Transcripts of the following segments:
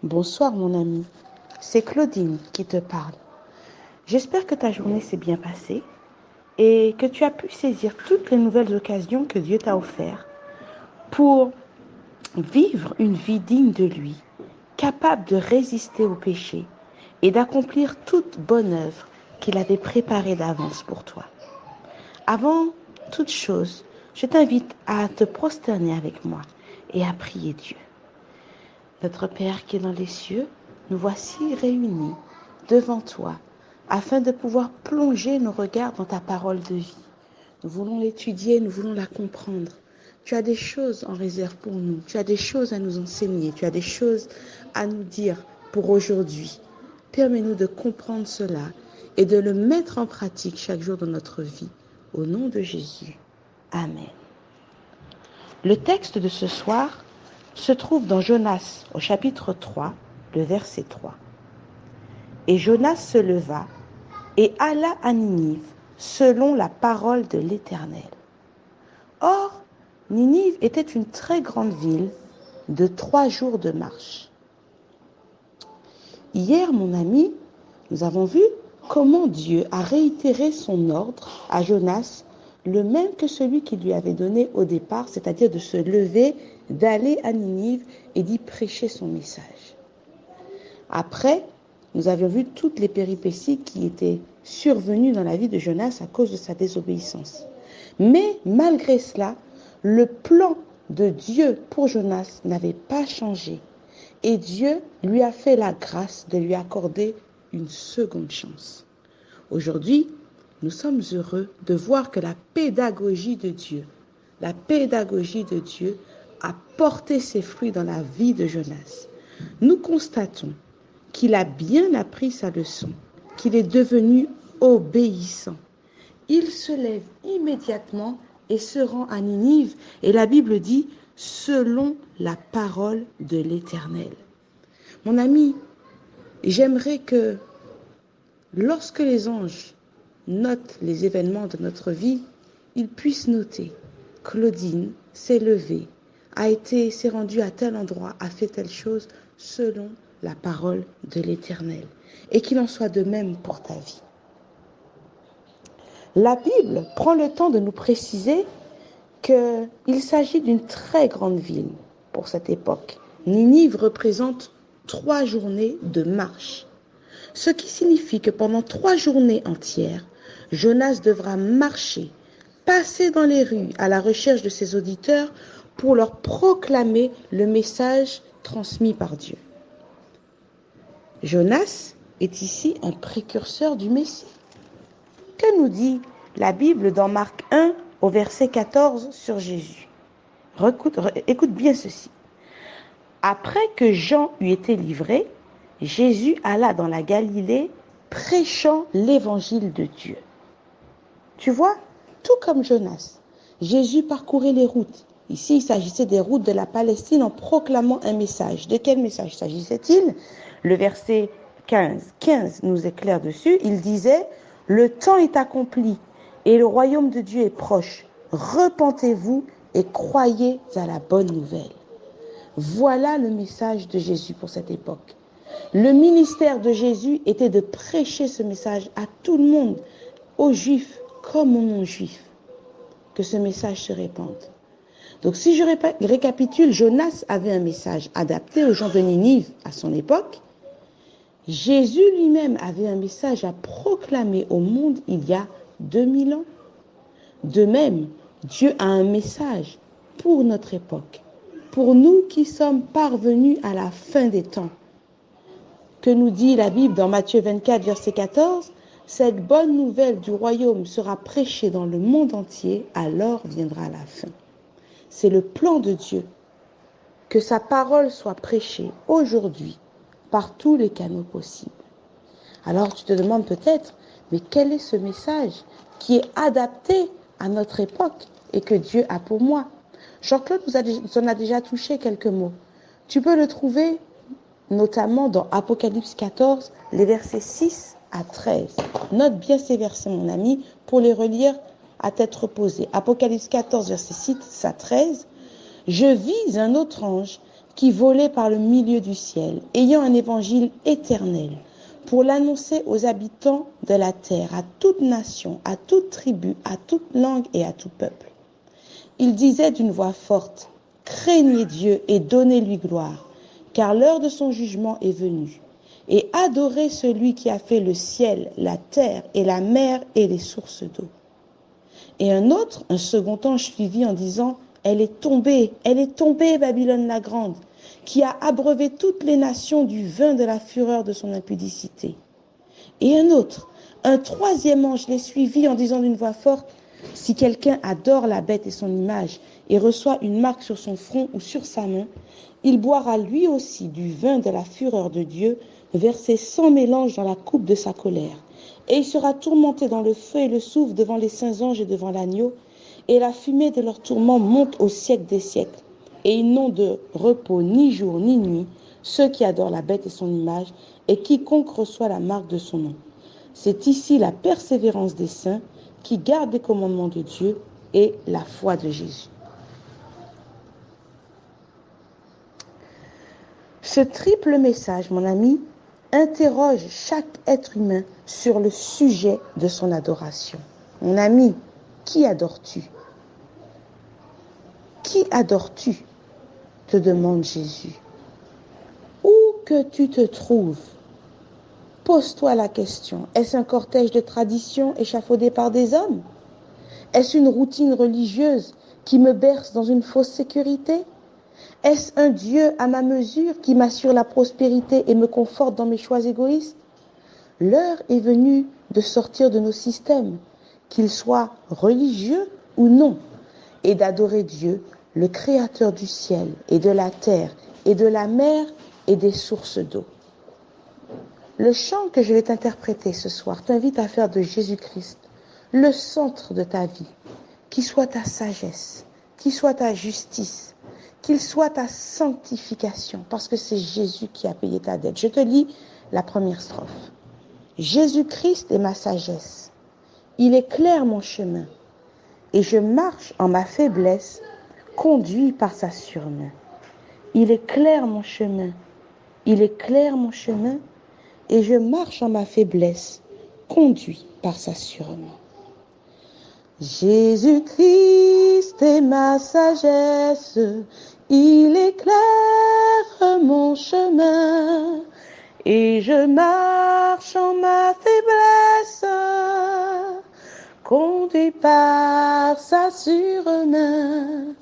Bonsoir mon ami, c'est Claudine qui te parle. J'espère que ta journée s'est bien passée et que tu as pu saisir toutes les nouvelles occasions que Dieu t'a offertes pour vivre une vie digne de lui, capable de résister au péché et d'accomplir toute bonne œuvre qu'il avait préparée d'avance pour toi. Avant toute chose, je t'invite à te prosterner avec moi et à prier Dieu. Notre Père qui est dans les cieux, nous voici réunis devant toi afin de pouvoir plonger nos regards dans ta parole de vie. Nous voulons l'étudier, nous voulons la comprendre. Tu as des choses en réserve pour nous, tu as des choses à nous enseigner, tu as des choses à nous dire pour aujourd'hui. Permets-nous de comprendre cela et de le mettre en pratique chaque jour dans notre vie. Au nom de Jésus. Amen. Le texte de ce soir se trouve dans Jonas au chapitre 3, le verset 3. Et Jonas se leva et alla à Ninive selon la parole de l'Éternel. Or, Ninive était une très grande ville de 3 jours de marche. Hier, mon ami, nous avons vu comment Dieu a réitéré son ordre à Jonas, le même que celui qu'il lui avait donné au départ, c'est-à-dire de se lever, d'aller à Ninive et d'y prêcher son message. Après, nous avions vu toutes les péripéties qui étaient survenues dans la vie de Jonas à cause de sa désobéissance. Mais malgré cela, le plan de Dieu pour Jonas n'avait pas changé. Et Dieu lui a fait la grâce de lui accorder une seconde chance. Aujourd'hui, nous sommes heureux de voir que la pédagogie de Dieu a porté ses fruits dans la vie de Jonas. Nous constatons qu'il a bien appris sa leçon, qu'il est devenu obéissant. Il se lève immédiatement et se rend à Ninive, et la Bible dit « selon la parole de l'Éternel ». Mon ami, j'aimerais que lorsque les anges notent les événements de notre vie, ils puissent noter « Claudine s'est levée, s'est rendue à tel endroit, a fait telle chose selon la parole de l'Éternel » et qu'il en soit de même pour ta vie. La Bible prend le temps de nous préciser qu'il s'agit d'une très grande ville pour cette époque. Ninive représente 3 journées de marche. Ce qui signifie que pendant 3 journées entières, Jonas devra marcher, passer dans les rues à la recherche de ses auditeurs pour leur proclamer le message transmis par Dieu. Jonas est ici un précurseur du Messie. Que nous dit la Bible dans Marc 1 au verset 14 sur Jésus? Écoute bien ceci. Après que Jean eut été livré, Jésus alla dans la Galilée prêchant l'évangile de Dieu. Tu vois, tout comme Jonas, Jésus parcourait les routes. Ici, il s'agissait des routes de la Palestine en proclamant un message. De quel message s'agissait-il? Le verset 15 nous éclaire dessus. Il disait « Le temps est accompli et le royaume de Dieu est proche. Repentez-vous et croyez à la bonne nouvelle. » Voilà le message de Jésus pour cette époque. Le ministère de Jésus était de prêcher ce message à tout le monde, aux Juifs comme aux non-Juifs, que ce message se répande. Donc si je récapitule, Jonas avait un message adapté aux gens de Ninive à son époque. Jésus lui-même avait un message à proclamer au monde il y a 2000 ans. De même, Dieu a un message pour notre époque, pour nous qui sommes parvenus à la fin des temps. Que nous dit la Bible dans Matthieu 24, verset 14 ? Cette bonne nouvelle du royaume sera prêchée dans le monde entier, alors viendra la fin. C'est le plan de Dieu que sa parole soit prêchée aujourd'hui par tous les canaux possibles. Alors tu te demandes peut-être, mais quel est ce message qui est adapté à notre époque et que Dieu a pour moi? Jean-Claude nous en a déjà touché quelques mots. Tu peux le trouver notamment dans Apocalypse 14, les versets 6 à 13. Note bien ces versets, mon ami, pour les relire à tête reposée. Apocalypse 14, versets 6 à 13. Je vis un autre ange qui volait par le milieu du ciel, ayant un évangile éternel, pour l'annoncer aux habitants de la terre, à toute nation, à toute tribu, à toute langue et à tout peuple. Il disait d'une voix forte, « Craignez Dieu et donnez-lui gloire, car l'heure de son jugement est venue. Et adorez celui qui a fait le ciel, la terre et la mer et les sources d'eau. » Et un second ange suivit en disant, « Elle est tombée, Babylone la grande, qui a abreuvé toutes les nations du vin de la fureur de son impudicité. » Et un troisième ange les suivit en disant d'une voix forte, « Si quelqu'un adore la bête et son image et reçoit une marque sur son front ou sur sa main, il boira lui aussi du vin de la fureur de Dieu, versé sans mélange dans la coupe de sa colère. Et il sera tourmenté dans le feu et le soufre devant les saints anges et devant l'agneau, et la fumée de leur tourment monte au siècle des siècles. Et ils n'ont de repos ni jour ni nuit, ceux qui adorent la bête et son image, et quiconque reçoit la marque de son nom. C'est ici la persévérance des saints qui gardent les commandements de Dieu et la foi de Jésus. Ce triple message, mon ami, interroge chaque être humain sur le sujet de son adoration. Mon ami, qui adores-tu? Qui adores-tu? Te demande Jésus. Où que tu te trouves, pose-toi la question. Est-ce un cortège de traditions échafaudé par des hommes? Est-ce une routine religieuse qui me berce dans une fausse sécurité? Est-ce un Dieu à ma mesure qui m'assure la prospérité et me conforte dans mes choix égoïstes? L'heure est venue de sortir de nos systèmes, qu'ils soient religieux ou non, et d'adorer Dieu, le Créateur du ciel et de la terre et de la mer et des sources d'eau. Le chant que je vais t'interpréter ce soir t'invite à faire de Jésus-Christ le centre de ta vie, qui soit ta sagesse, qui soit ta justice, qu'il soit ta sanctification, parce que c'est Jésus qui a payé ta dette. Je te lis la première strophe. Jésus-Christ est ma sagesse, il éclaire mon chemin, et je marche en ma faiblesse, conduit par sa surmain. Il éclaire mon chemin, il éclaire mon chemin, et je marche en ma faiblesse, conduit par sa surmain. Jésus-Christ est ma sagesse, il éclaire mon chemin, et je marche en ma faiblesse, conduit par sa surmain.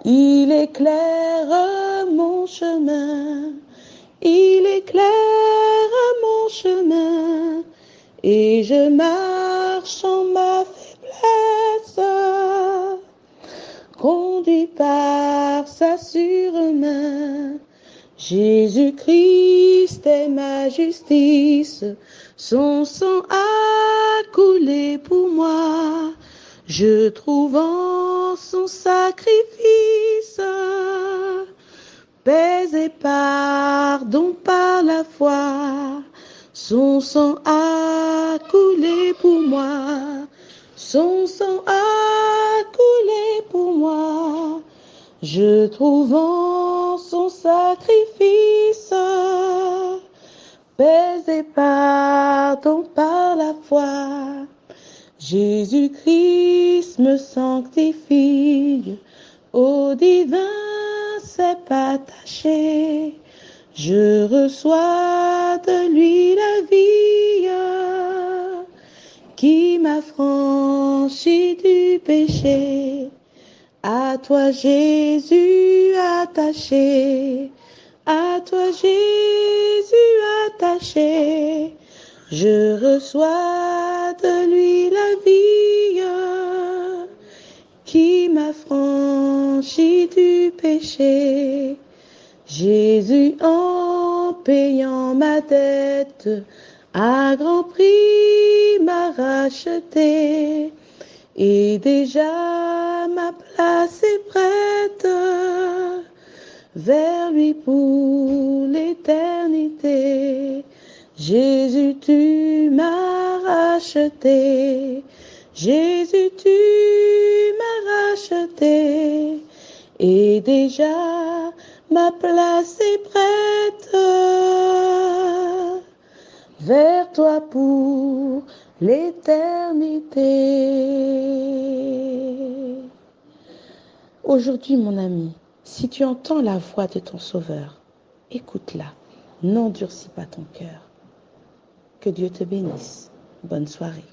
Il éclaire mon chemin, il éclaire mon chemin, et je marche en ma faiblesse, conduit par sa surmain. Jésus-Christ est ma justice, son sang a coulé pour moi. Je trouve en son sacrifice paix et pardon par la foi. Son sang a coulé pour moi. Son sang a coulé pour moi. Je trouve en son sacrifice paix et pardon par la foi. Jésus-Christ me sanctifie, au divin s'est attaché. Je reçois de lui la vie qui m'a franchi du péché. À toi Jésus attaché, à toi Jésus attaché, je reçois de lui la vie qui m'a franchi du péché. Jésus en payant ma dette, à grand prix m'a racheté. Et déjà ma place est prête vers lui pour l'éternité. Jésus, tu m'as racheté. Jésus, tu m'as racheté. Et déjà ma place est prête vers toi pour l'éternité. Aujourd'hui, mon ami, si tu entends la voix de ton Sauveur, écoute-la, n'endurcis pas ton cœur. Que Dieu te bénisse. Bonne soirée.